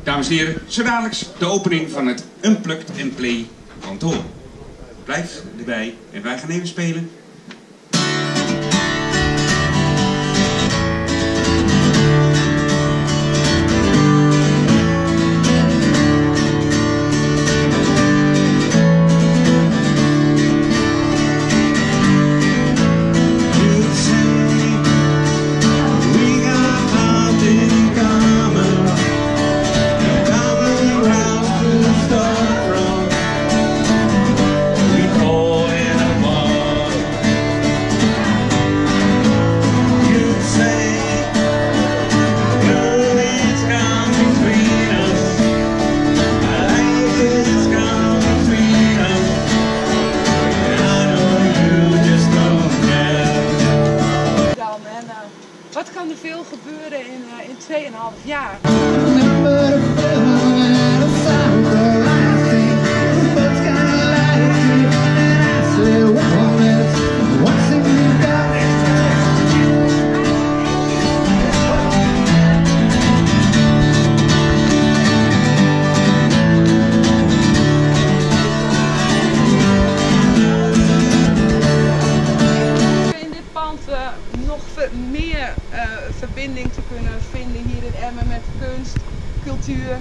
Dames en heren, zo dadelijk de opening van het Unplugged & Play kantoor. Blijf erbij en wij gaan even spelen. Wat kan er veel gebeuren in 2,5 jaar? Nog meer verbinding te kunnen vinden hier in Emmen met kunst, cultuur.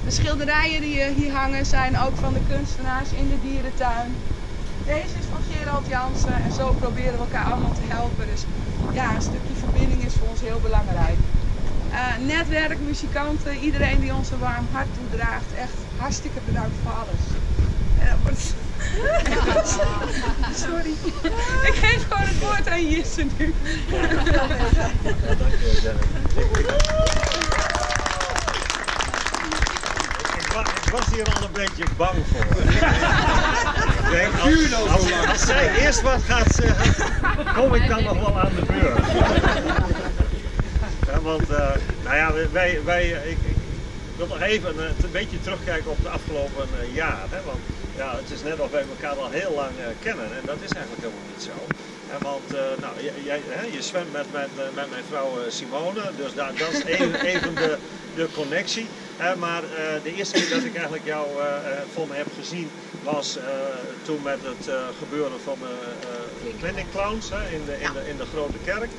De schilderijen die hier hangen zijn ook van de kunstenaars in de dierentuin. Deze is van Gerald Jansen en zo proberen we elkaar allemaal te helpen. Dus ja, een stukje verbinding is voor ons heel belangrijk. Netwerk, muzikanten, iedereen die ons een warm hart toedraagt. Echt hartstikke bedankt voor alles. Sorry. Ik geef gewoon het woord aan Jesse nu. Ik was hier al een beetje bang voor. Ik denk, als zij eerst wat gaat zeggen, kom ik dan nog wel aan de beurt. Ja, want, nou ja, ik wil nog even een beetje terugkijken op de afgelopen jaar. Hè, want ja, het is net of wij elkaar al heel lang kennen en dat is eigenlijk helemaal niet zo. Want nou, je zwemt met mijn vrouw Simone, dus dat is even de connectie. Maar de eerste keer dat ik eigenlijk jou voor me heb gezien was toen met het gebeuren van de Clinic Clowns in de Grote Kerk.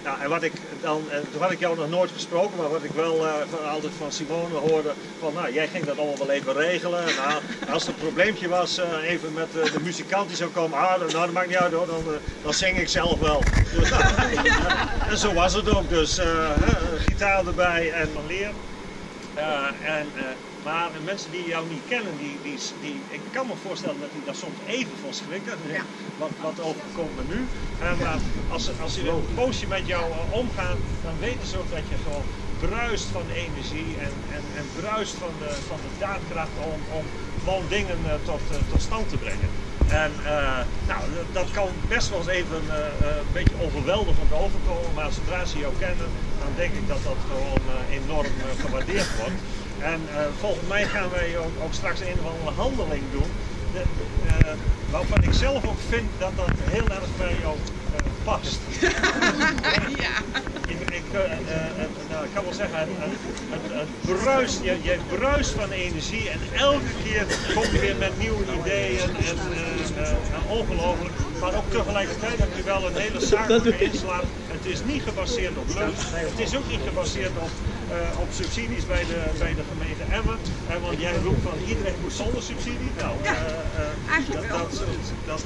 Nou, en wat ik dan, toen had ik jou nog nooit gesproken, maar wat ik wel altijd van Simone hoorde, van nou, jij ging dat allemaal wel even regelen. Nou, als er een probleempje was, even met de muzikant die zou komen, nou, dat maakt niet uit hoor, dan zing ik zelf wel. Dus, nou, en zo was het ook, dus gitaar erbij en van leer. Maar mensen die jou niet kennen, ik kan me voorstellen dat die daar soms even van schrikken. Ja. Wat overkomt me nu. Maar als ze een poosje met jou omgaan, dan weten ze ook dat je gewoon bruist van energie en bruist van de daadkracht om gewoon dingen tot stand te brengen. En nou, dat kan best wel eens even een beetje overweldigend overkomen, maar zodra ze jou kennen, dan denk ik dat dat gewoon enorm gewaardeerd wordt. En volgens mij gaan wij ook straks een of andere handeling doen, waarvan ik zelf ook vind dat dat heel erg bij jou past. Ja. Ik kan wel zeggen, het bruist, je bruist van energie en elke keer kom je weer met nieuwe ideeën en ongelooflijk. Maar ook tegelijkertijd heb je wel een hele zakelijke inslag. Het is niet gebaseerd op lust, het is ook niet gebaseerd op subsidies bij de gemeente Emmen. Want jij roept van iedereen moet zonder subsidie. Nou, eigenlijk wel. dat